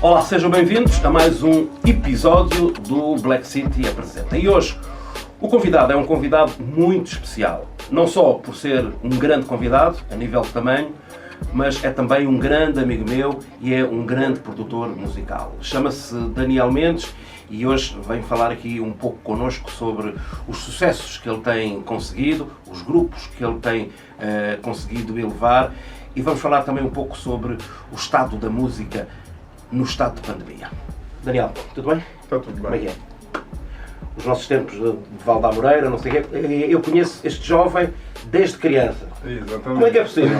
Olá, sejam bem-vindos a mais um episódio do Black City Apresenta. E hoje o convidado é um convidado muito especial. Não só por ser um grande convidado, a nível de tamanho, mas é também um grande amigo meu e é um grande produtor musical. Chama-se Daniel Mendes e hoje vem falar aqui um pouco connosco sobre os sucessos que ele tem conseguido, os grupos que ele tem conseguido elevar, e vamos falar também um pouco sobre o estado da música no estado de pandemia. Daniel, tudo bem? Está tudo bem. Como é que é? Os nossos tempos de Val da Moreira, não sei o quê. Eu conheço este jovem desde criança. Exatamente. Como é que é possível?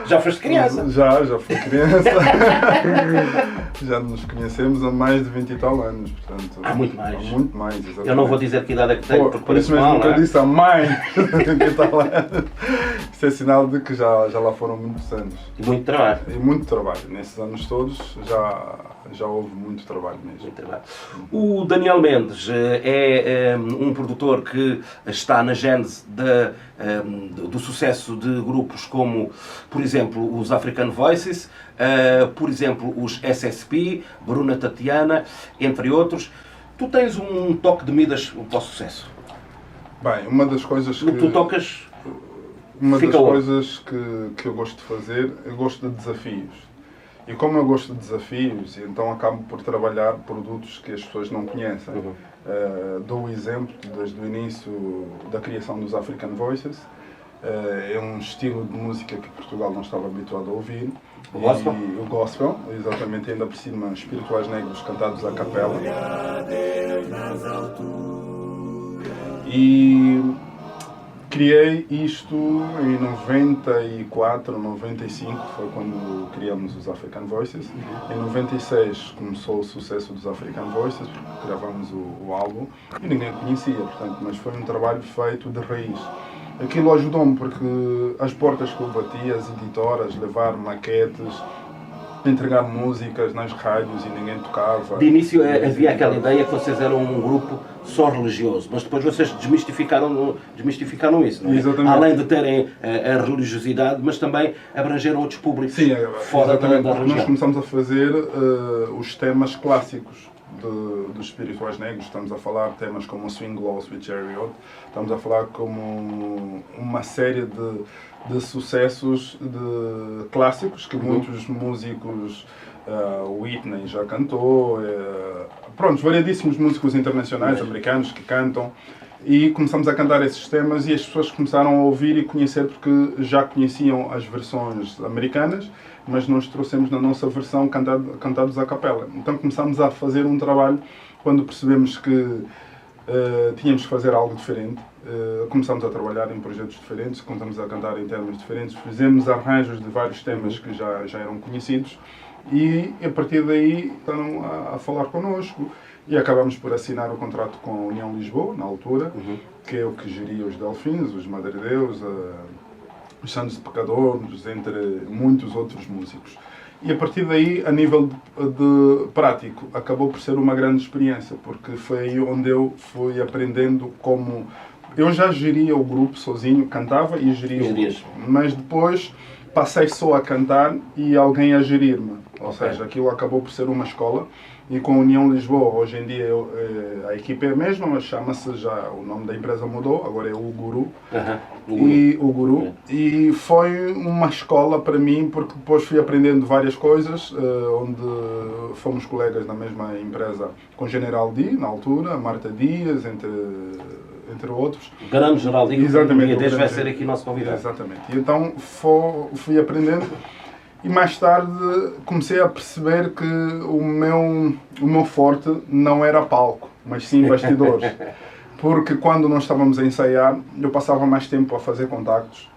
Já foste criança? Já fui criança. Já nos conhecemos há mais de 20 e tal anos, portanto... Há muito mais. Muito mais, exatamente. Eu não vou dizer que idade é que tenho, porque por isso parece mesmo mal, que eu não é? disse há mais de 20 e tal anos. Isso é sinal de que já lá foram muitos anos. E muito trabalho. E muito trabalho. Nesses anos todos já houve muito trabalho mesmo. Muito trabalho. O Daniel Mendes é um produtor que está na gênese do sucesso de grupos como, por exemplo, os African Voices, por exemplo, os SSP, Bruna Tatiana, entre outros. Tu tens um toque de Midas para o sucesso. Bem, uma das coisas No que tu tocas, Uma das fica onde? coisas que eu gosto de fazer, eu gosto de desafios. E como eu gosto de desafios, então acabo por trabalhar produtos que as pessoas não conhecem. Uhum. Dou o exemplo desde o início da criação dos African Voices. É um estilo de música que Portugal não estava habituado a ouvir. O gospel? E o gospel, exatamente, ainda por cima, espirituais negros cantados à capela. E criei isto em 94, 95, foi quando criamos os African Voices. Em 96 começou o sucesso dos African Voices, porque gravamos o álbum e ninguém conhecia, portanto, mas foi um trabalho feito de raiz. Aquilo ajudou-me porque as portas que eu bati, as editoras, levar maquetes, entregar músicas nas rádios e ninguém tocava. De início havia aquela ideia que vocês eram um grupo só religioso, mas depois vocês desmistificaram isso, não é? Exatamente. Além de terem a religiosidade, mas também abrangeram outros públicos Sim, fora da exatamente, porque religião. nós começamos a fazer os temas clássicos dos espirituais negros. Estamos a falar temas como o Swing Low, Sweet Chariot, estamos a falar como uma série de sucessos clássicos que muitos músicos, Whitney já cantou, pronto, variedíssimos músicos internacionais, americanos que cantam, e começamos a cantar esses temas e as pessoas começaram a ouvir e conhecer porque já conheciam as versões americanas, mas nós trouxemos na nossa versão cantados à capela. Então começámos a fazer um trabalho quando percebemos que tínhamos que fazer algo diferente. Começámos a trabalhar em projetos diferentes, começámos a cantar em temas diferentes, fizemos arranjos de vários temas que já eram conhecidos e a partir daí estavam a falar connosco e acabamos por assinar o contrato com a União Lisboa, na altura, que é o que geria os Delfins, os Madredeus, os Santos de Pecadores, entre muitos outros músicos. E a partir daí, a nível de prático, acabou por ser uma grande experiência, porque foi aí onde eu fui aprendendo como... Eu já geria o grupo sozinho, cantava e geria o grupo, mas depois passei só a cantar e alguém a gerir-me. Ou seja, aquilo acabou por ser uma escola. E com a União Lisboa, hoje em dia a equipe é a mesma, mas chama-se já, o nome da empresa mudou, agora é o Guru. O Guru. E foi uma escola para mim, porque depois fui aprendendo várias coisas, onde fomos colegas na mesma empresa com o General Di, na altura, a Marta Dias, entre outros. O grande General Di, exatamente, que vai ser aqui nosso convidado. Exatamente. E então fui aprendendo. E mais tarde comecei a perceber que o meu forte não era palco, mas sim bastidores. Porque quando nós estávamos a ensaiar, eu passava mais tempo a fazer contactos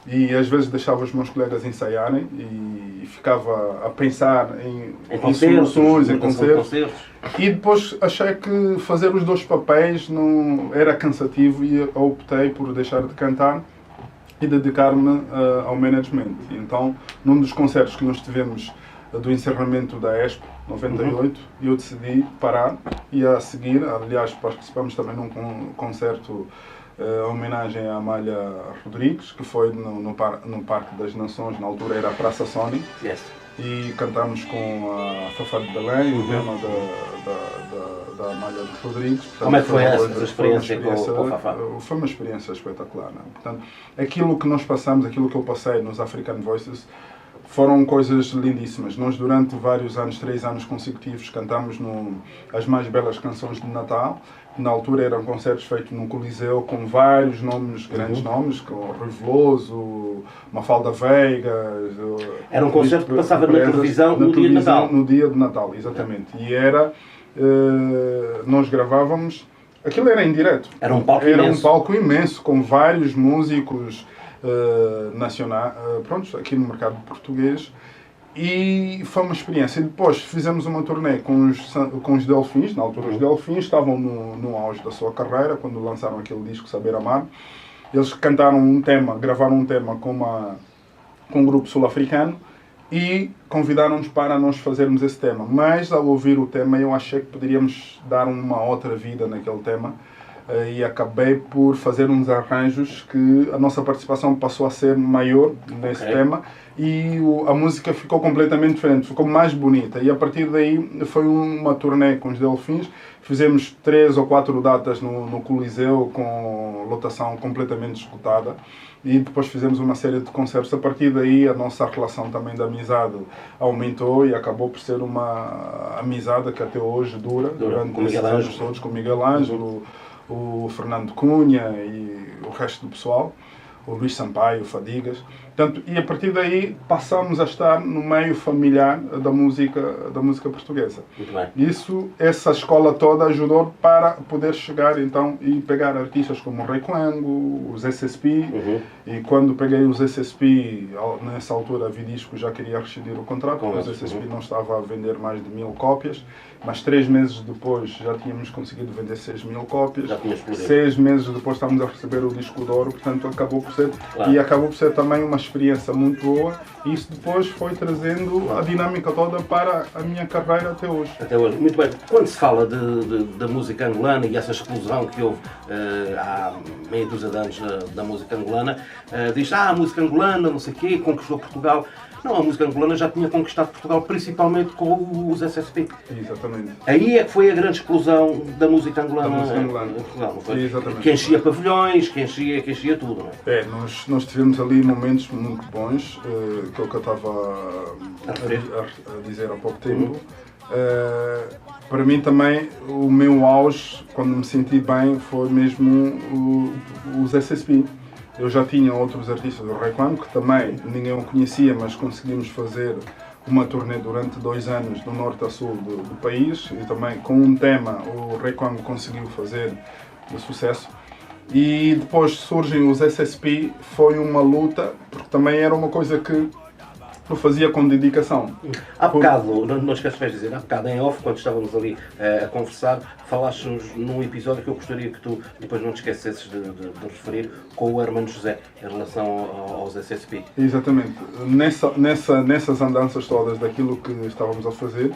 e às vezes deixava os meus colegas ensaiarem e ficava a pensar em soluções, em concertos. E depois achei que fazer os dois papéis não era cansativo e eu optei por deixar de cantar e dedicar-me ao management. E então, num dos concertos que nós tivemos do encerramento da Expo 98, eu decidi parar e a seguir, aliás, participamos também num concerto homenagem à Amália Rodrigues, que foi no Parque das Nações, na altura era a Praça Sony. Yes. e cantamos com a Fafá de Belém, o tema da Amália de Rodrigues. Portanto, como é que foi essa experiência com o Fafá? Foi uma experiência espetacular. Não? Portanto, aquilo que nós passamos, aquilo que eu passei nos African Voices, foram coisas lindíssimas. Nós, durante vários anos, 3 anos consecutivos, cantamos as mais belas canções de Natal. Na altura eram concertos feitos no Coliseu com vários nomes, grandes nomes, com Rui Veloso, Mafalda Veiga. Era um concerto que passava na televisão no dia de Natal. No dia de Natal, exatamente. E era... nós gravávamos... Aquilo era em direto. Era um palco imenso. Era um palco imenso, com vários músicos nacionais, pronto, aqui no mercado português. E foi uma experiência. E depois fizemos uma turnê com os Delfins. Na altura os Delfins estavam no auge da sua carreira, quando lançaram aquele disco Saber Amar. Eles cantaram um tema, gravaram um tema com um grupo sul-africano e convidaram-nos para nós fazermos esse tema. Mas ao ouvir o tema eu achei que poderíamos dar uma outra vida naquele tema. E acabei por fazer uns arranjos que a nossa participação passou a ser maior nesse tema e a música ficou completamente diferente, ficou mais bonita. E a partir daí foi uma turnê com os Delfins, fizemos 3 ou 4 datas no Coliseu com lotação completamente esgotada e depois fizemos uma série de concertos. A partir daí a nossa relação também de amizade aumentou e acabou por ser uma amizade que até hoje dura durante esses anos todos, com o Miguel Ângelo, o Fernando Cunha e o resto do pessoal, o Luís Sampaio, o Fadigas. Portanto, e a partir daí passamos a estar no meio familiar da música portuguesa. Muito bem. Essa escola toda ajudou para poder chegar então e pegar artistas como o Rei Coengo, os SSP. E quando peguei os SSP, nessa altura a Vidisco já queria rescindir o contrato, porque os SSP não estava a vender mais de 1000 cópias. Mas 3 meses depois já tínhamos conseguido vender 6.000 cópias. 6 meses depois estávamos a receber o disco de ouro, portanto acabou por ser, e acabou por ser também uma experiência muito boa. E isso depois foi trazendo a dinâmica toda para a minha carreira até hoje. Até hoje, muito bem. Quando se fala da música angolana e essa explosão que houve há meia dúzia de anos da música angolana, diz, a música angolana, não sei o quê, conquistou Portugal. Não, a música angolana já tinha conquistado Portugal, principalmente com os SSP. Exatamente. Aí é que foi a grande explosão da música angolana em Portugal, não foi? Exatamente. Que enchia pavilhões, que enchia tudo, não é? Nós tivemos ali momentos muito bons, que é o que eu estava a dizer há pouco tempo. Para mim também, o meu auge, quando me senti bem, foi mesmo os SSP. Eu já tinha outros artistas do Rei Coengo, que também ninguém o conhecia, mas conseguimos fazer uma turnê durante 2 anos do norte a sul do país e também com um tema o Rei Coengo conseguiu fazer de sucesso. E depois surgem os SSP, foi uma luta, porque também era uma coisa que eu fazia com dedicação. Há bocado, não esqueces de dizer, há bocado em off, quando estávamos ali a conversar, falaste num episódio que eu gostaria que tu depois não te esquecesses de referir, com o Hermano José, em relação aos SSP. Exatamente. Nessas andanças todas daquilo que estávamos a fazer,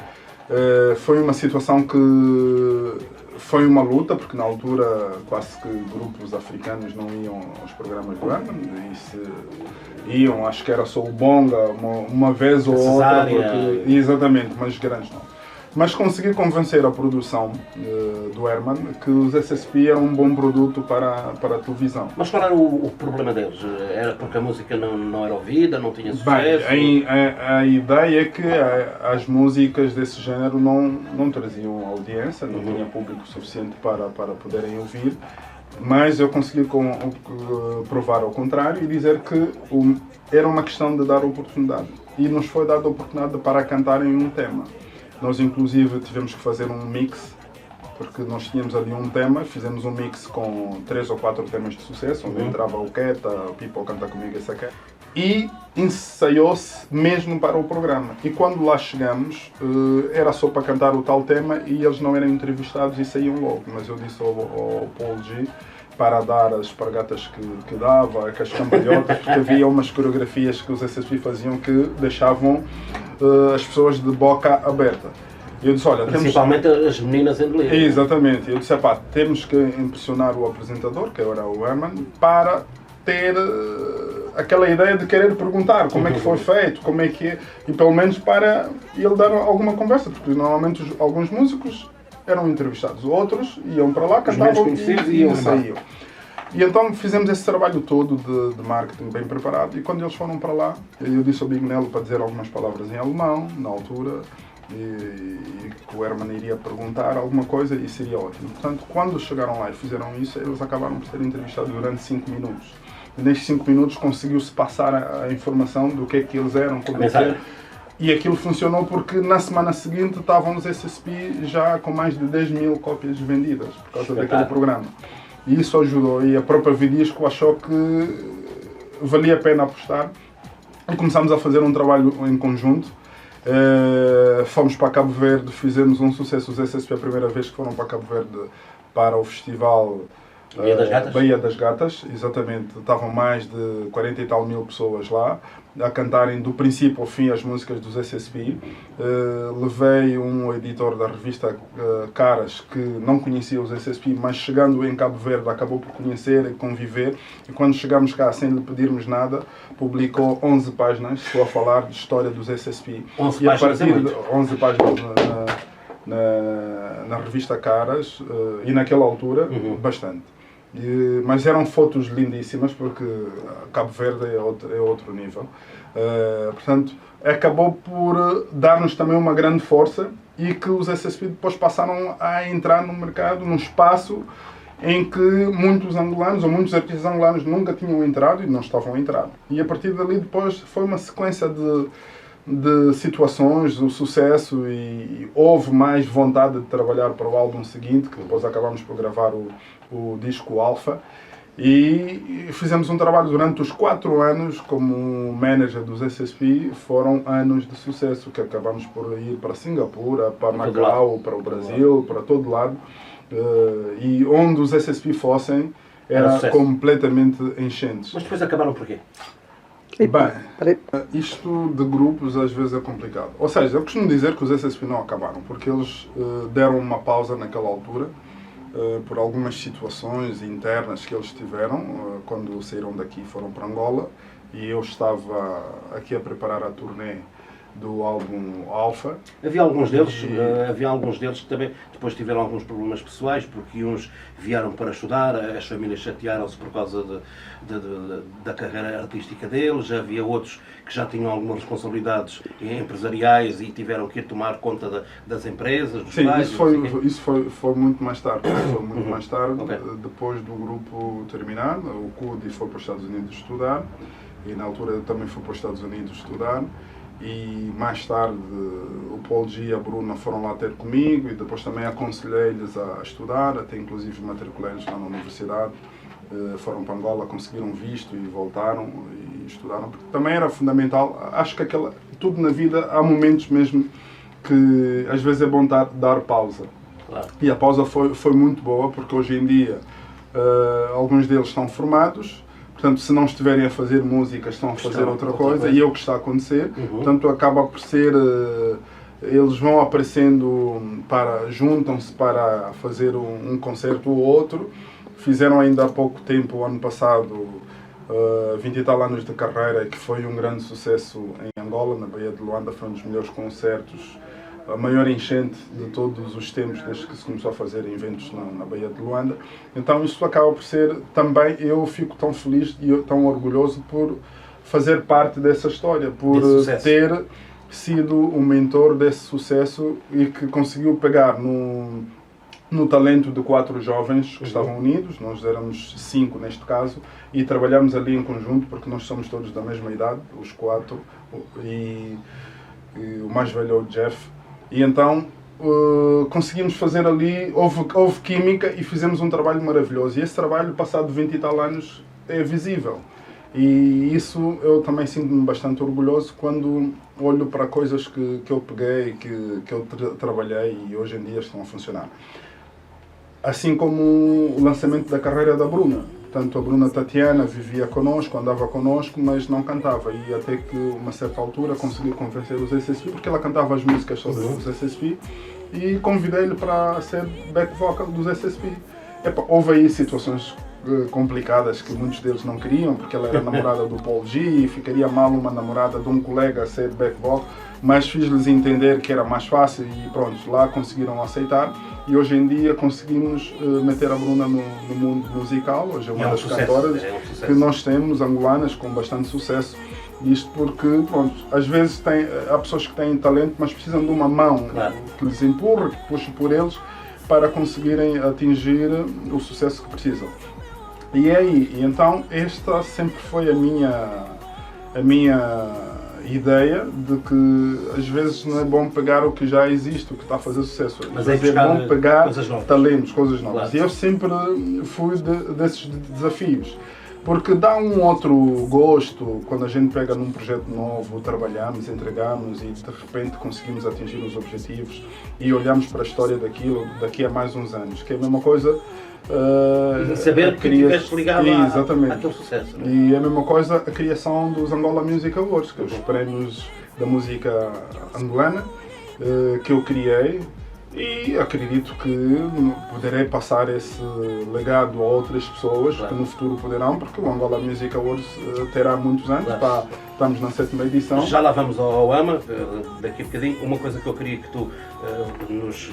foi uma situação que foi uma luta, porque na altura quase que grupos africanos não iam aos programas do Herman, e se iam, acho que era só o Bonga, uma vez ou outra, porque, exatamente, mas grandes não. Mas consegui convencer a produção do Herman que os SSP eram um bom produto para a televisão. Mas qual era o problema deles? Era porque a música não era ouvida, não tinha sucesso? Bem, a ideia é que as músicas desse género não traziam audiência, não tinha público suficiente para poderem ouvir. Mas eu consegui provar ao contrário e dizer que era uma questão de dar oportunidade. E nos foi dada a oportunidade para cantar em um tema. Nós, inclusive, tivemos que fazer um mix, porque nós tínhamos ali um tema, fizemos um mix com 3 ou 4 temas de sucesso, onde entrava o Queta, o People Canta Comigo, essa aqui. E ensaiou-se mesmo para o programa. E quando lá chegamos, era só para cantar o tal tema e eles não eram entrevistados e saíam logo. Mas eu disse ao Paul G para dar as espargatas que dava, as cambalhotas, porque havia umas coreografias que os SSP faziam que deixavam as pessoas de boca aberta. Eu disse, olha, principalmente as meninas em delírio. Exatamente. Eu disse, temos que impressionar o apresentador, que era o Herman, para ter aquela ideia de querer perguntar como é que foi feito, como é que é, e pelo menos para ele dar alguma conversa, porque normalmente alguns músicos eram entrevistados, outros iam para lá, cantavam e saíam. E então fizemos esse trabalho todo de marketing bem preparado, e quando eles foram para lá, eu disse ao Big Nelo para dizer algumas palavras em alemão, na altura, e que o Herman iria perguntar alguma coisa e seria ótimo. Portanto, quando chegaram lá e fizeram isso, eles acabaram por ser entrevistados durante 5 minutos. E nestes 5 minutos conseguiu-se passar a informação do que é que eles eram, como é que era. E aquilo funcionou porque na semana seguinte estavam os SSP já com mais de 10 mil cópias vendidas por causa daquele programa. E isso ajudou, e a própria Vidisco achou que valia a pena apostar. E começámos a fazer um trabalho em conjunto. Fomos para Cabo Verde, fizemos um sucesso, os SSP a primeira vez que foram para Cabo Verde para o festival Baía das Gatas, exatamente, estavam mais de 40 e tal mil pessoas lá, a cantarem do princípio ao fim as músicas dos SSP. Levei um editor da revista Caras que não conhecia os SSP, mas chegando em Cabo Verde acabou por conhecer e conviver, e quando chegámos cá sem lhe pedirmos nada, publicou 11 páginas só a falar de história dos SSP. 11 e a páginas partir de 11 páginas na revista Caras, e naquela altura, bastante. Mas eram fotos lindíssimas, porque Cabo Verde é outro nível. Portanto, acabou por dar-nos também uma grande força, e que os SSP depois passaram a entrar no mercado, num espaço em que muitos angolanos, ou muitos artistas angolanos nunca tinham entrado e não estavam a entrar. E a partir dali depois foi uma sequência de situações, o sucesso, e houve mais vontade de trabalhar para o álbum seguinte, que depois acabamos por gravar o disco Alpha, e fizemos um trabalho durante os 4 anos como manager dos SSP. Foram anos de sucesso, que acabamos por ir para Singapura, para Macau, para o Brasil, para todo lado, e onde os SSP fossem era completamente enchentes. Mas depois acabaram por quê? Bem, isto de grupos às vezes é complicado. Ou seja, eu costumo dizer que os SSP não acabaram, porque eles deram uma pausa naquela altura, por algumas situações internas que eles tiveram, quando saíram daqui e foram para Angola, e eu estava aqui a preparar a turnê do álbum Alpha. Havia alguns deles que também depois tiveram alguns problemas pessoais, porque uns vieram para estudar, as famílias chatearam-se por causa da carreira artística deles. Havia outros que já tinham algumas responsabilidades empresariais e tiveram que ir tomar conta das empresas, dos pais. Isso foi muito mais tarde. Foi muito mais tarde, depois do grupo terminar. O Cudi foi para os Estados Unidos estudar, e na altura eu também fui para os Estados Unidos estudar. E mais tarde o Paul G e a Bruna foram lá ter comigo, e depois também aconselhei-lhes a estudar, até inclusive matriculei-los lá na universidade. Foram para Angola, conseguiram visto e voltaram e estudaram, porque também era fundamental. Acho que tudo na vida há momentos mesmo que às vezes é bom dar pausa. Claro. E a pausa foi muito boa, porque hoje em dia alguns deles estão formados. Portanto, se não estiverem a fazer música, estão a fazer outra coisa, e é o que está a acontecer. Portanto, acaba por ser... eles vão aparecendo, juntam-se para fazer um concerto ou outro. Fizeram ainda há pouco tempo, ano passado, 20 e tal anos de carreira, que foi um grande sucesso em Angola, na Baía de Luanda. Foi um dos melhores concertos, a maior enchente de todos os tempos, desde que se começou a fazer eventos na Baía de Luanda. Então isso acaba por ser também, eu fico tão feliz e tão orgulhoso por fazer parte dessa história, por ter sido o mentor desse sucesso, e que conseguiu pegar no talento de 4 jovens que estavam unidos. Nós éramos 5 neste caso, e trabalhamos ali em conjunto, porque nós somos todos da mesma idade, os 4, e o mais velho é o Jeff. E então conseguimos fazer ali, houve química, e fizemos um trabalho maravilhoso. E esse trabalho, passado 20 e tal anos, é visível. E isso eu também sinto-me bastante orgulhoso quando olho para coisas que eu peguei, que eu trabalhei, e hoje em dia estão a funcionar. Assim como o lançamento da carreira da Bruna. Tanto a Bruna Tatiana vivia connosco, andava connosco, mas não cantava. E até que, uma certa altura, consegui convencer os SSP, porque ela cantava as músicas só dos SSP, e convidei-lhe para ser back vocal dos SSP. Houve aí situações complicadas que muitos deles não queriam, porque ela era namorada do Paul G e ficaria mal uma namorada de um colega a ser back vocal, mas fiz-lhes entender que era mais fácil e pronto, lá conseguiram aceitar e hoje em dia conseguimos meter a Bruna no mundo musical. Hoje é uma das cantoras que nós temos, angolanas, com bastante sucesso. Isto porque, pronto, às vezes há pessoas que têm talento, mas precisam de uma mão que lhes empurre, que puxe por eles, para conseguirem atingir o sucesso que precisam. E é aí, e então esta sempre foi a minha ideia de que às vezes não é bom pegar o que já existe, o que está a fazer sucesso. Mas é bom pegar talentos, coisas novas. Claro. E eu sempre fui desses desafios. Porque dá um outro gosto quando a gente pega num projeto novo, trabalhamos, entregamos e de repente conseguimos atingir os objetivos e olhamos para a história daquilo daqui a mais uns anos, que é a mesma coisa. E saber que estiveste ligado àquele sucesso. Não é? E é a mesma coisa a criação dos Angola Music Awards, que é os prémios da música angolana que eu criei. E acredito que poderei passar esse legado a outras pessoas que no futuro poderão, porque o Angola Music Awards terá muitos anos, estamos na 7ª edição. Já lá vamos ao AMA, daqui a bocadinho. Uma coisa que eu queria que tu nos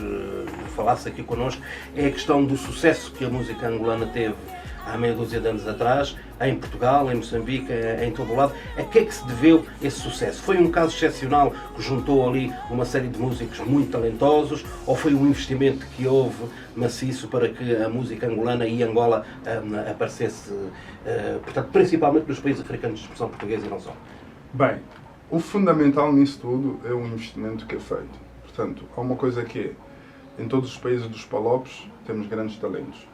falasses aqui connosco é a questão do sucesso que a música angolana teve há meia dúzia de anos atrás, em Portugal, em Moçambique, em todo o lado. A que é que se deveu esse sucesso? Foi um caso excepcional que juntou ali uma série de músicos muito talentosos, ou foi um investimento que houve maciço para que a música angolana e Angola aparecesse, portanto, principalmente nos países africanos de expressão portuguesa e não só? Bem, o fundamental nisso tudo é o investimento que é feito. Portanto, há uma coisa que é, em todos os países dos Palopes temos grandes talentos.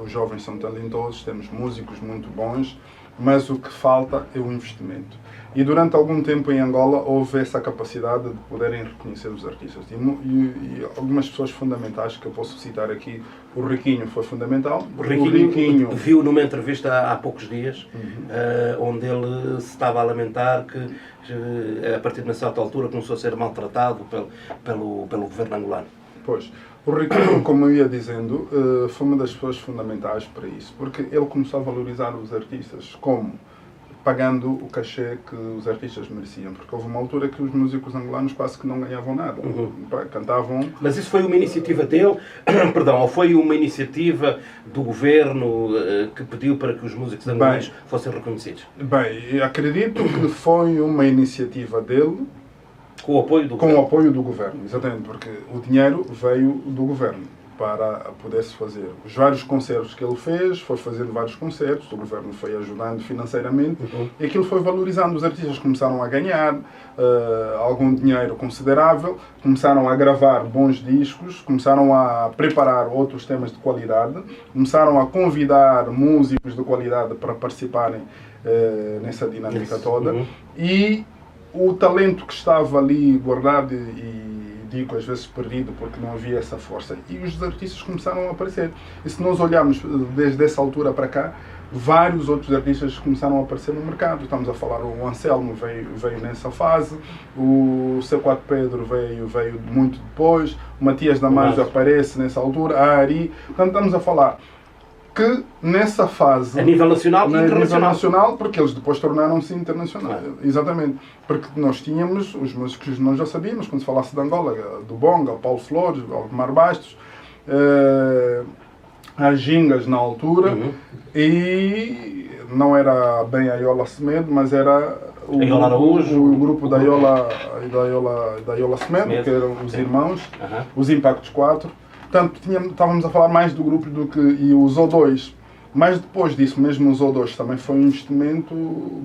Os jovens são talentosos, temos músicos muito bons, mas o que falta é o investimento. E durante algum tempo em Angola houve essa capacidade de poderem reconhecer os artistas. E algumas pessoas fundamentais que eu posso citar aqui, o Riquinho foi fundamental. O Riquinho viu numa entrevista há poucos dias, onde ele se estava a lamentar que a partir de uma certa altura começou a ser maltratado pelo governo angolano. Pois, o Riquinho, como eu ia dizendo, foi uma das pessoas fundamentais para isso, porque ele começou a valorizar os artistas como pagando o cachê que os artistas mereciam, porque houve uma altura que os músicos angolanos quase que não ganhavam nada, cantavam... Mas isso foi uma iniciativa dele, perdão, ou foi uma iniciativa do governo que pediu para que os músicos angolanos fossem reconhecidos? Bem, acredito que foi uma iniciativa dele, com o apoio do governo? Com o apoio do governo, exatamente, porque o dinheiro veio do governo para poder-se fazer. Os vários concertos que ele fez, foi fazendo vários concertos, o governo foi ajudando financeiramente e aquilo foi valorizando. Os artistas começaram a ganhar algum dinheiro considerável, começaram a gravar bons discos, começaram a preparar outros temas de qualidade, começaram a convidar músicos de qualidade para participarem nessa dinâmica toda e o talento que estava ali guardado e digo às vezes perdido porque não havia essa força e os artistas começaram a aparecer. E se nós olharmos desde essa altura para cá, vários outros artistas começaram a aparecer no mercado. Estamos a falar, o Anselmo veio nessa fase, o C4 Pedro veio muito depois, o Matias Damasio aparece nessa altura, a Ari. Portanto, estamos a falar que nessa fase... A nível nacional e internacional. Nível nacional, porque eles depois tornaram-se internacionais. Exatamente. Porque nós tínhamos, os músicos nós já sabíamos, quando se falasse de Angola, do Bonga, o Paulo Flores, o Almar Bastos, as Gingas na altura, e não era bem a Iola Semedo, mas era o grupo da Iola Semedo, que eram os irmãos, os Impactos 4. Portanto, estávamos a falar mais do grupo do que e os O2. Mas depois disso, mesmo os O2 também foi um investimento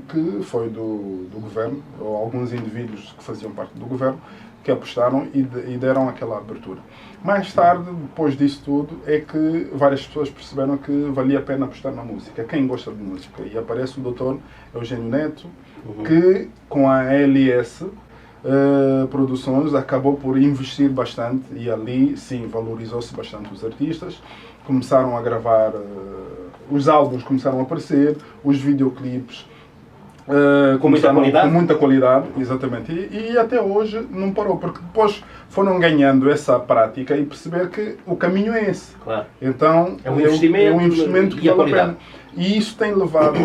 que foi do governo, ou alguns indivíduos que faziam parte do governo, que apostaram e deram aquela abertura. Mais tarde, depois disso tudo, é que várias pessoas perceberam que valia a pena apostar na música. Quem gosta de música? E aparece o Dr. Eugênio Neto, que com a LS Produções acabou por investir bastante e ali sim valorizou-se bastante os artistas, começaram a gravar, os álbuns começaram a aparecer, os videoclipes Com muita qualidade? Com muita qualidade, exatamente. E até hoje não parou, porque depois foram ganhando essa prática e perceber que o caminho é esse. Claro. Então, é um investimento que vale a pena. E isso tem levado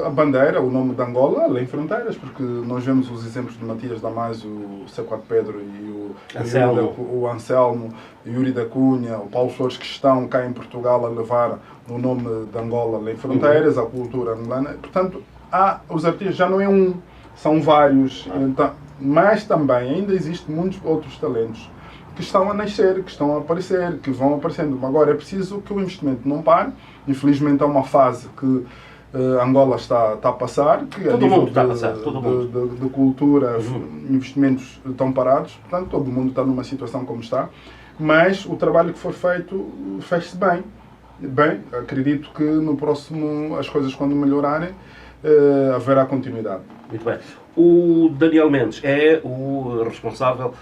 a bandeira, o nome de Angola, além fronteiras, porque nós vemos os exemplos de Matias Damasio, o C4 Pedro e o Anselmo, Yuri da Cunha, o Paulo Flores, que estão cá em Portugal a levar o nome de Angola além fronteiras, a cultura angolana. Portanto, os artistas já não é um, são vários, então, mas também ainda existem muitos outros talentos que estão a nascer, que estão a aparecer, que vão aparecendo. Agora é preciso que o investimento não pare. Infelizmente é uma fase que Angola está a passar, que todo a nível mundo está a passar, de cultura, investimentos estão parados, portanto todo mundo está numa situação como está, mas o trabalho que for feito fez-se bem. Bem, acredito que no próximo, as coisas quando melhorarem, haverá continuidade. Muito bem. O Daniel Mendes é o responsável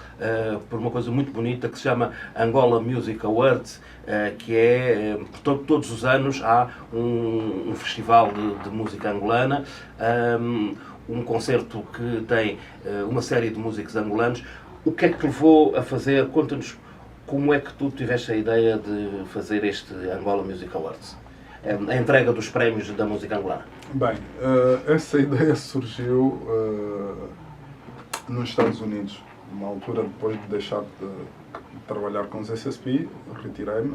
por uma coisa muito bonita que se chama Angola Music Awards, que é, todos os anos há um festival de música angolana, um concerto que tem uma série de músicos angolanos. O que é que te levou a fazer? Conta-nos como é que tu tiveste a ideia de fazer este Angola Music Awards? A entrega dos prémios da música angolana. Bem, essa ideia surgiu nos Estados Unidos. Uma altura, depois de deixar de trabalhar com os SSP, retirei-me,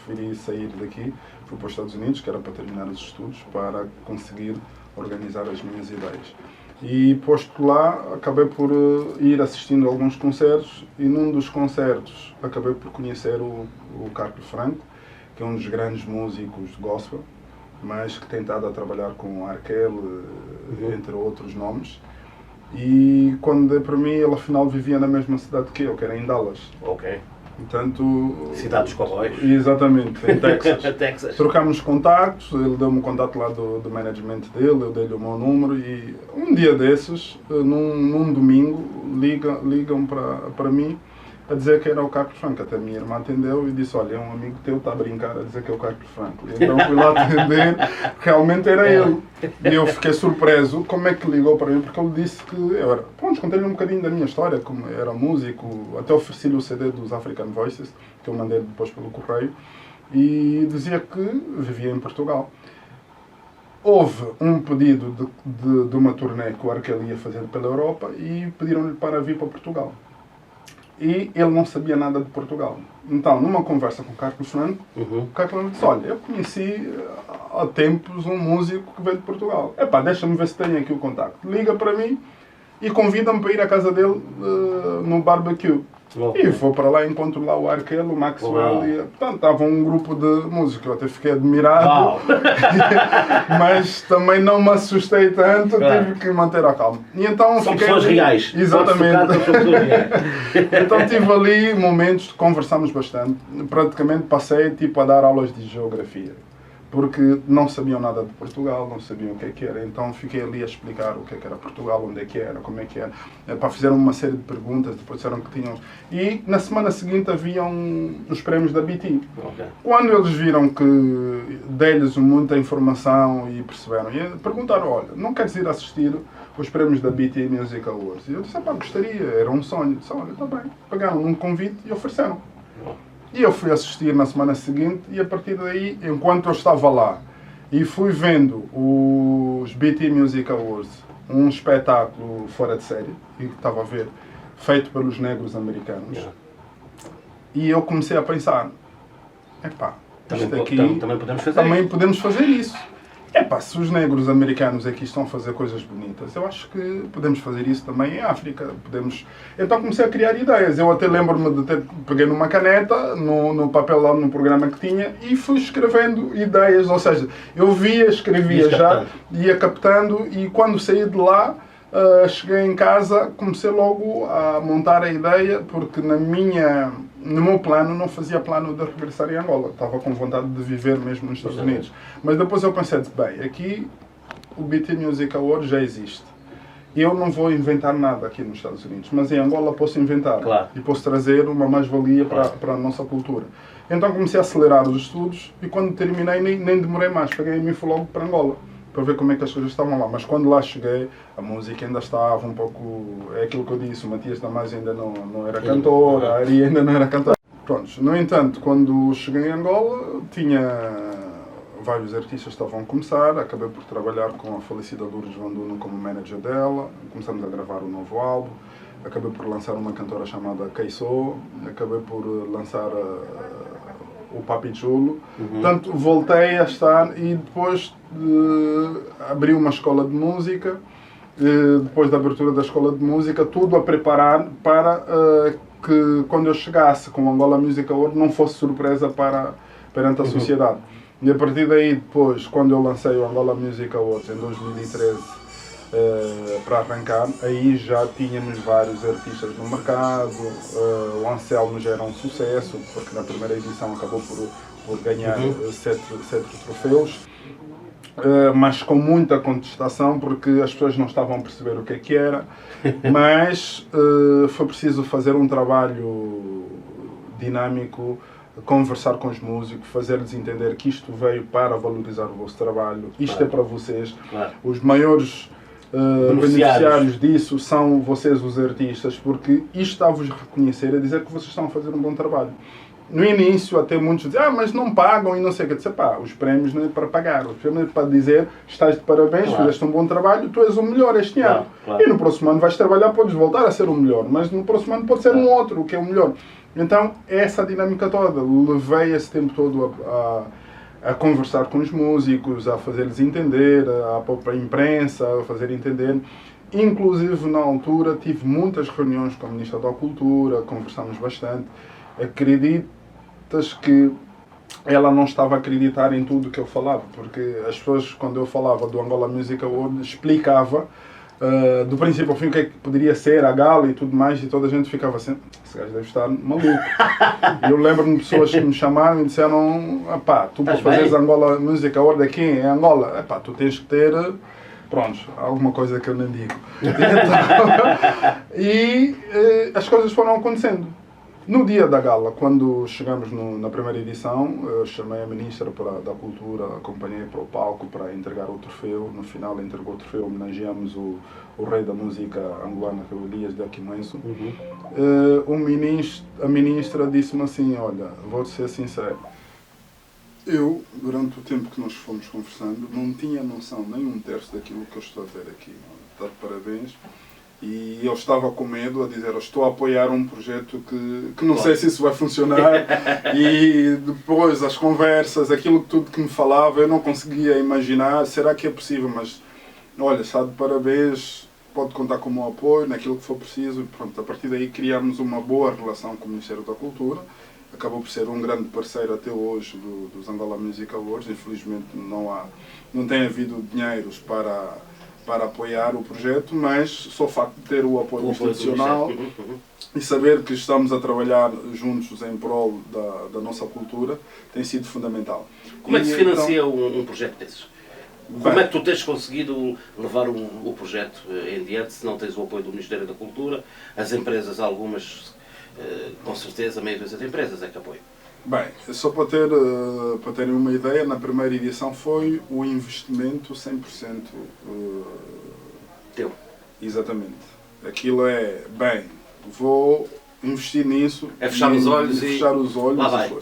preferi sair daqui, fui para os Estados Unidos, que era para terminar os estudos, para conseguir organizar as minhas ideias. E posto lá, acabei por ir assistindo a alguns concertos, e num dos concertos acabei por conhecer o Carlos Franco, que é um dos grandes músicos de gospel, mas que tem estado a trabalhar com R. Kelly, entre outros nomes. E quando dei para mim, ele afinal vivia na mesma cidade que eu, que era em Dallas. Ok. Portanto, cidade dos cowboys. Exatamente, em Texas. Texas. Trocámos contactos, ele deu-me o contato lá do management dele, eu dei-lhe o meu número e um dia desses, num domingo, ligam para mim a dizer que era o Carlos Franco. Até a minha irmã atendeu e disse, olha, é um amigo teu, está a brincar a dizer que é o Carlos Franco. E então fui lá atender, realmente era ele. E eu fiquei surpreso, como é que ligou para mim, porque ele disse que eu era... Pronto, contei-lhe um bocadinho da minha história, como era músico, até ofereci-lhe o CD dos African Voices, que eu mandei depois pelo correio, e dizia que vivia em Portugal. Houve um pedido de uma turnê que o Arkel ia fazer pela Europa e pediram-lhe para vir para Portugal. E ele não sabia nada de Portugal. Então, numa conversa com o Carlos Franco, o Carlos Franco disse, olha, eu conheci há tempos um músico que veio de Portugal. Epá, deixa-me ver se tem aqui o contacto. Liga para mim e convida-me para ir à casa dele no barbecue. E vou para lá e encontro lá o Arkel, o Maxwell, e portanto estava um grupo de músicos. Eu até fiquei admirado, mas também não me assustei tanto, tive que manter a calma. E então são pessoas reais. Exatamente. Então tive ali momentos, conversámos bastante. Praticamente passei tipo a dar aulas de geografia, porque não sabiam nada de Portugal, não sabiam o que era. Então fiquei ali a explicar o que era Portugal, onde é que era, como é que era. Fizeram uma série de perguntas, depois disseram que tinham... E na semana seguinte haviam os prémios da BT. Okay. Quando eles viram que dei-lhes muita informação e perceberam, e perguntaram, olha, não queres ir assistir os prémios da BT Music Awards? E eu disse, gostaria, era um sonho. Disse, olha, está bem. Pagaram um convite e ofereceram. E eu fui assistir na semana seguinte e a partir daí, enquanto eu estava lá e fui vendo os BT Music Awards, um espetáculo fora de série, que estava a ver, feito pelos negros americanos, e eu comecei a pensar, também podemos fazer isso. Se os negros americanos aqui estão a fazer coisas bonitas, eu acho que podemos fazer isso também em África. Então comecei a criar ideias. Eu até lembro-me de ter, peguei numa caneta, no papel lá no programa que tinha, e fui escrevendo ideias. Ou seja, eu via, escrevia já, ia captando, e quando saí de lá, cheguei em casa, comecei logo a montar a ideia, porque no meu plano não fazia plano de regressar em Angola. Estava com vontade de viver mesmo nos Estados Unidos. Mas depois eu pensei, bem, aqui o BT Music Award já existe. Eu não vou inventar nada aqui nos Estados Unidos, mas em Angola posso inventar. Claro. E posso trazer uma mais-valia para a nossa cultura. Então comecei a acelerar os estudos e quando terminei nem demorei mais. Peguei e me fui logo para Angola. para ver como é que as coisas estavam lá. Mas quando lá cheguei, a música ainda estava um pouco... É aquilo que eu disse, o Matias Damasio ainda não era cantor, a Ari ainda não era cantora. Prontos, no entanto, quando cheguei em Angola, tinha... Vários artistas estavam a começar, acabei por trabalhar com a falecida Lourdes Vanduno como manager dela, começamos a gravar um novo álbum, acabei por lançar uma cantora chamada Keiso, acabei por lançar o Papi Chulo. Portanto, voltei a estar e depois abri uma escola de música, depois da abertura da escola de música, tudo a preparar para que quando eu chegasse com o Angola Music Award não fosse surpresa perante a sociedade. E a partir daí, depois, quando eu lancei o Angola Music Awards em 2013 para arrancar, aí já tínhamos vários artistas no mercado, o Anselmo já era um sucesso, porque na primeira edição acabou por ganhar 7 troféus, mas com muita contestação, porque as pessoas não estavam a perceber o que era, mas foi preciso fazer um trabalho dinâmico, conversar com os músicos, fazer-lhes entender que isto veio para valorizar o vosso trabalho, isto é para vocês. Os maiores beneficiários disso são vocês, os artistas, porque isto está a vos reconhecer, a dizer que vocês estão a fazer um bom trabalho. No início, até muitos dizem, mas não pagam e não sei o que. Eu disse, os prémios não é para pagar, os prémios é para dizer, estás de parabéns, fizeste um bom trabalho, tu és o melhor este ano. E no próximo ano vais trabalhar, podes voltar a ser o melhor, mas no próximo ano pode ser um outro, o que é o melhor. Então, essa dinâmica toda, levei esse tempo todo a conversar com os músicos, a fazer-lhes entender, a própria imprensa, a fazer entender. Inclusive, na altura, tive muitas reuniões com a Ministra da Cultura, conversamos bastante. Acreditas que ela não estava a acreditar em tudo que eu falava, porque as pessoas, quando eu falava do Angola Music Award, explicava do princípio ao fim o que é que poderia ser a gala e tudo mais, e toda a gente ficava assim, esse gajo deve estar maluco. E eu lembro-me de pessoas que me chamaram e disseram, tu para fazeres Angola Music Award aqui em Angola, tu tens que ter, pronto, alguma coisa que eu nem digo. E as coisas foram acontecendo. No dia da gala, quando chegamos na primeira edição, eu chamei a Ministra da Cultura, acompanhei para o palco para entregar o troféu. No final entregou o troféu, homenageamos o rei da música angolana, que é o Elias de Aquimwenso. A Ministra disse-me assim, olha, vou ser sincero, eu, durante o tempo que nós fomos conversando, não tinha noção nem um terço daquilo que eu estou a ver aqui. Dar parabéns. E eu estava com medo a dizer, eu estou a apoiar um projeto que não sei se isso vai funcionar. E depois as conversas, aquilo tudo que me falava, eu não conseguia imaginar, será que é possível? Mas, olha, está de parabéns, pode contar com o meu apoio naquilo que for preciso. E pronto, a partir daí criámos uma boa relação com o Ministério da Cultura. Acabou por ser um grande parceiro até hoje dos Angola Music Awards. Infelizmente não tem havido dinheiros para apoiar o projeto, mas só o facto de ter o apoio institucional e saber que estamos a trabalhar juntos em prol da nossa cultura tem sido fundamental. Como é que se financia um projeto desses? Como é que tu tens conseguido levar o projeto em diante se não tens o apoio do Ministério da Cultura? As empresas, algumas, com certeza, a maioria das empresas é que apoiam. Bem, só para terem uma ideia, na primeira edição foi o investimento 100% teu. Exatamente. Aquilo é, vou investir nisso. É fechar os olhos e fechar os olhos. Lá vai.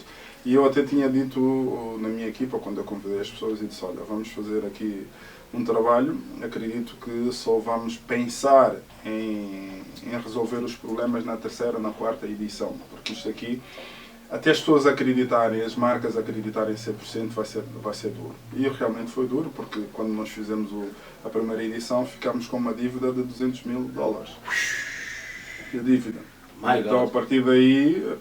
E eu até tinha dito na minha equipa, quando eu convidei as pessoas, e disse, olha, vamos fazer aqui um trabalho, acredito que só vamos pensar em resolver os problemas na terceira, na quarta edição, porque isto aqui, até as pessoas acreditarem, as marcas acreditarem 100% vai ser duro. E realmente foi duro, porque quando nós fizemos a primeira edição, ficámos com uma dívida de $200 mil. De dívida. Então, a partir daí,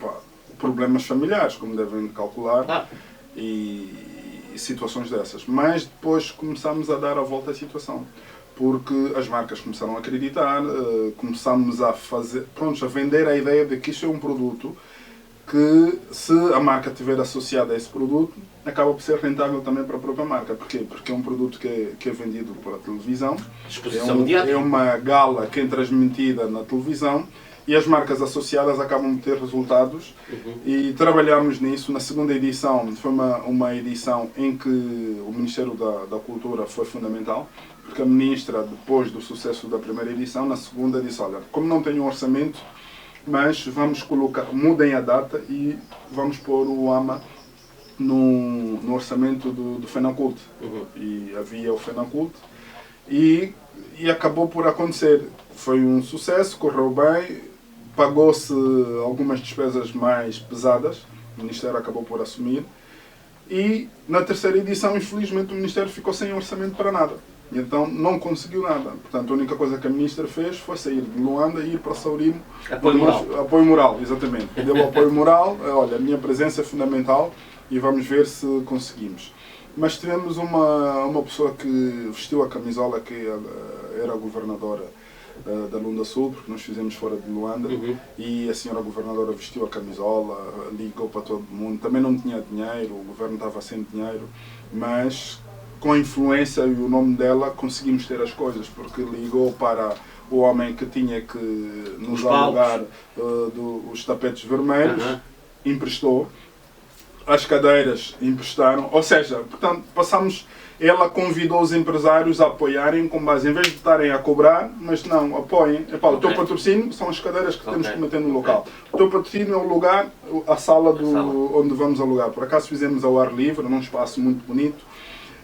problemas familiares, como devem calcular, e situações dessas. Mas depois começamos a dar a volta à situação, porque as marcas começaram a acreditar, começamos a vender a ideia de que isto é um produto que, se a marca estiver associada a esse produto, acaba por ser rentável também para a própria marca. Porquê? Porque é um produto que é vendido pela televisão, exposição mediática. É uma gala que é transmitida na televisão e as marcas associadas acabam de ter resultados. E trabalhamos nisso. Na segunda edição foi uma edição em que o Ministério da Cultura foi fundamental, porque a ministra, depois do sucesso da primeira edição, na segunda disse, olha, como não tenho um orçamento, mas vamos colocar, mudem a data e vamos pôr o AMA no orçamento do FENACULT. E havia o FENACULT e acabou por acontecer. Foi um sucesso, correu bem, pagou-se algumas despesas mais pesadas, o Ministério acabou por assumir, e na terceira edição, infelizmente, o Ministério ficou sem orçamento para nada. Então não conseguiu nada. Portanto, a única coisa que a ministra fez foi sair de Luanda e ir para Saurimo. Apoio moral. Apoio moral, exatamente. Deu apoio moral, olha, a minha presença é fundamental e vamos ver se conseguimos. Mas tivemos uma pessoa que vestiu a camisola, que era a governadora da Lunda Sul, porque nós fizemos fora de Luanda, e a senhora governadora vestiu a camisola, ligou para todo mundo, também não tinha dinheiro, o governo estava sem dinheiro, mas com a influência e o nome dela conseguimos ter as coisas, porque ligou para o homem que tinha que nos alugar os tapetes vermelhos, emprestou, as cadeiras emprestaram, ou seja, portanto, ela convidou os empresários a apoiarem com base, em vez de estarem a cobrar, mas não, apoiem. Epá, o teu patrocínio são as cadeiras que temos que meter no local. O teu patrocínio é o lugar, a sala onde vamos alugar. Por acaso fizemos ao ar livre, num espaço muito bonito.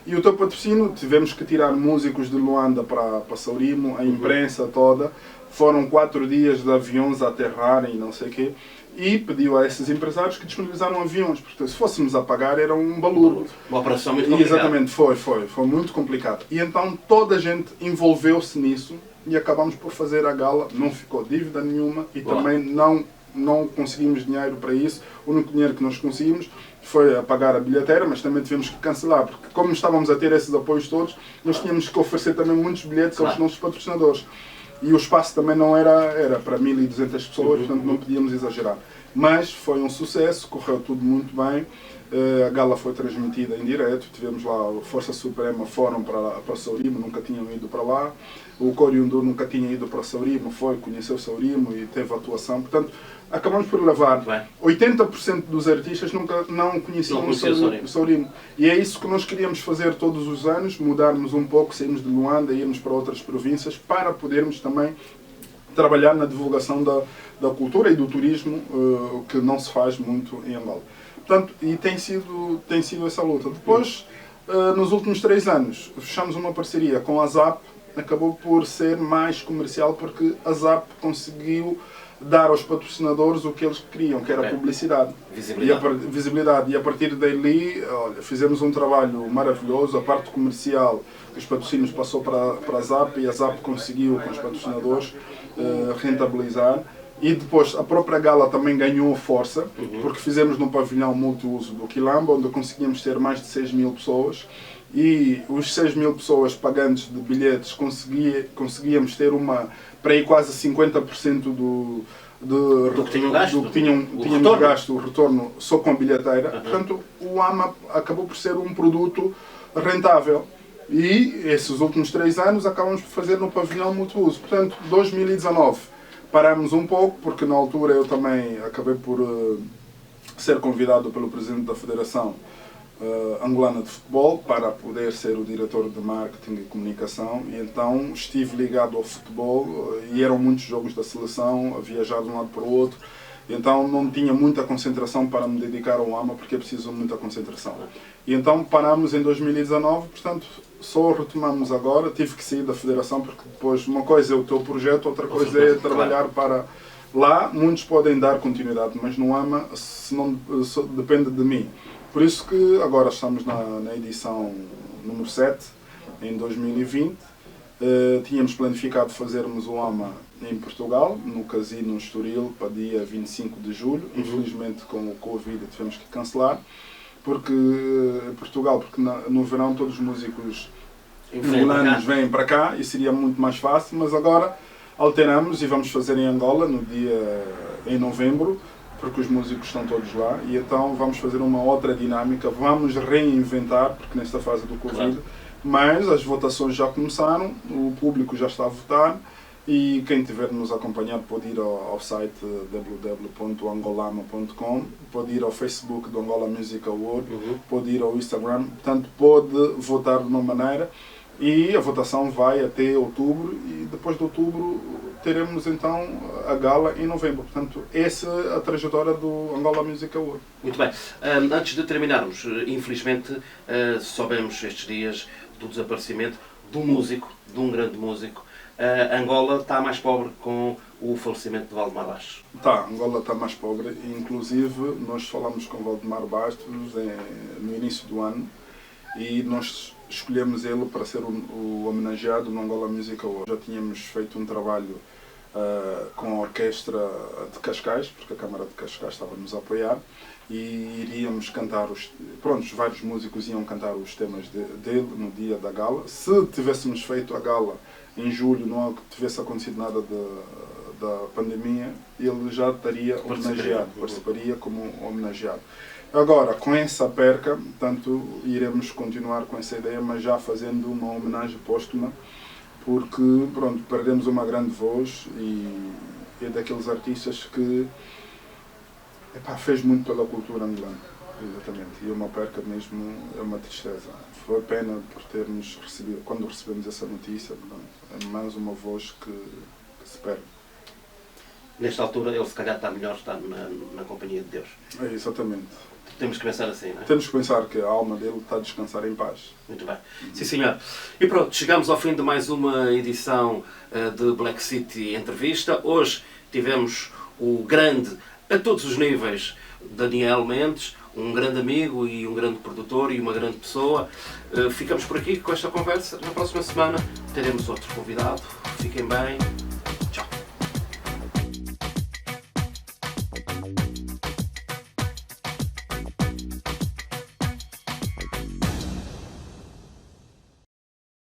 E o teu patrocínio, tivemos que tirar músicos de Luanda para Saurimo, a imprensa toda. Foram 4 dias de aviões a aterrarem e não sei o quê. E pediu a esses empresários que disponibilizaram aviões, porque se fôssemos a pagar era um balúrdio. Uma operação muito complicada. Exatamente, foi muito complicado. E então toda a gente envolveu-se nisso e acabamos por fazer a gala, não ficou dívida nenhuma e também não conseguimos dinheiro para isso. O único dinheiro que nós conseguimos foi a pagar a bilheteira, mas também tivemos que cancelar, porque como estávamos a ter esses apoios todos, nós tínhamos que oferecer também muitos bilhetes aos nossos patrocinadores. E o espaço também não era para 1.200 pessoas, portanto não podíamos exagerar. Mas foi um sucesso, correu tudo muito bem. A gala foi transmitida em direto, tivemos lá a Força Suprema, foram para Saurimo, nunca tinham ido para lá. O Coriundu nunca tinha ido para Saurimo, conheceu Saurimo e teve atuação. Portanto, acabamos por levar 80% dos artistas não conheciam Saurimo. E é isso que nós queríamos fazer todos os anos, mudarmos um pouco, sairmos de Luanda, irmos para outras províncias, para podermos também trabalhar na divulgação da cultura e do turismo, que não se faz muito em Angola. Portanto, e tem sido essa luta. Depois, nos últimos 3 anos, fechamos uma parceria com a ZAP, acabou por ser mais comercial, porque a ZAP conseguiu dar aos patrocinadores o que eles queriam, que era publicidade. Visibilidade. E a partir daí, olha, fizemos um trabalho maravilhoso. A parte comercial, os patrocínios passou para a ZAP e a ZAP conseguiu, com os patrocinadores, rentabilizar. E depois a própria gala também ganhou força, porque fizemos no pavilhão multiuso do Quilamba, onde conseguíamos ter mais de 6.000 pessoas. E os 6.000 pessoas pagantes de bilhetes conseguíamos ter para aí quase 50% do que tínhamos gasto, o retorno só com bilheteira. Portanto, o AMA acabou por ser um produto rentável. E esses últimos 3 anos acabamos por fazer no pavilhão multiuso. Portanto, 2019 paramos um pouco, porque na altura eu também acabei por ser convidado pelo presidente da Federação Angolana de Futebol para poder ser o diretor de marketing e comunicação, e então estive ligado ao futebol e eram muitos jogos da seleção, a viajar de um lado para o outro, então não tinha muita concentração para me dedicar ao AMA, porque é preciso muita concentração. E então paramos em 2019, portanto só retomamos agora. Tive que sair da federação, porque depois uma coisa é o teu projeto, outra coisa é trabalhar para lá. Muitos podem dar continuidade, mas no AMA depende de mim. Por isso que agora estamos na edição número 7, em 2020. Tínhamos planificado fazermos o AMA em Portugal, no Casino Estoril, para dia 25 de julho. Infelizmente, com o Covid, tivemos que cancelar. Porque no verão todos os músicos angolanos vêm para cá e seria muito mais fácil, mas agora alteramos e vamos fazer em Angola em novembro, porque os músicos estão todos lá, e então vamos fazer uma outra dinâmica, vamos reinventar, porque nesta fase do Covid, mas as votações já começaram, o público já está a votar, E quem tiver nos acompanhado pode ir ao site www.angolama.com, pode ir ao Facebook do Angola Music Award, pode ir ao Instagram, portanto pode votar de uma maneira e a votação vai até outubro e depois de outubro teremos então a gala em novembro. Portanto, essa é a trajetória do Angola Music Award. Muito bem. Antes de terminarmos, infelizmente soubemos estes dias do desaparecimento de um músico, de um grande músico. Angola está mais pobre com o falecimento de Valdemar Bastos. Angola está mais pobre. Inclusive, nós falamos com Valdemar Bastos no início do ano e nós escolhemos ele para ser o homenageado no Angola Music Award. Já tínhamos feito um trabalho com a orquestra de Cascais, porque a Câmara de Cascais estava-nos a apoiar, e iríamos cantar vários músicos iam cantar os temas dele no dia da gala. Se tivéssemos feito a gala em julho, não tivesse acontecido nada da pandemia, ele já estaria homenageado, participaria como homenageado. Agora, com essa perca, portanto, iremos continuar com essa ideia, mas já fazendo uma homenagem póstuma, porque, perdemos uma grande voz e é daqueles artistas que fez muito pela cultura angolana, exatamente, e uma perca mesmo, é uma tristeza. Foi pena por termos recebido, quando recebemos essa notícia, é mais uma voz que se perde. Nesta altura ele se calhar está melhor estar na companhia de Deus. É, exatamente. Temos que pensar assim, não é? Temos que pensar que a alma dele está a descansar em paz. Muito bem. Sim, senhor. E pronto, chegamos ao fim de mais uma edição de Black City Entrevista. Hoje tivemos o grande, a todos os níveis, Daniel Mendes, um grande amigo e um grande produtor e uma grande pessoa. Ficamos por aqui com esta conversa. Na próxima semana teremos outro convidado. Fiquem bem.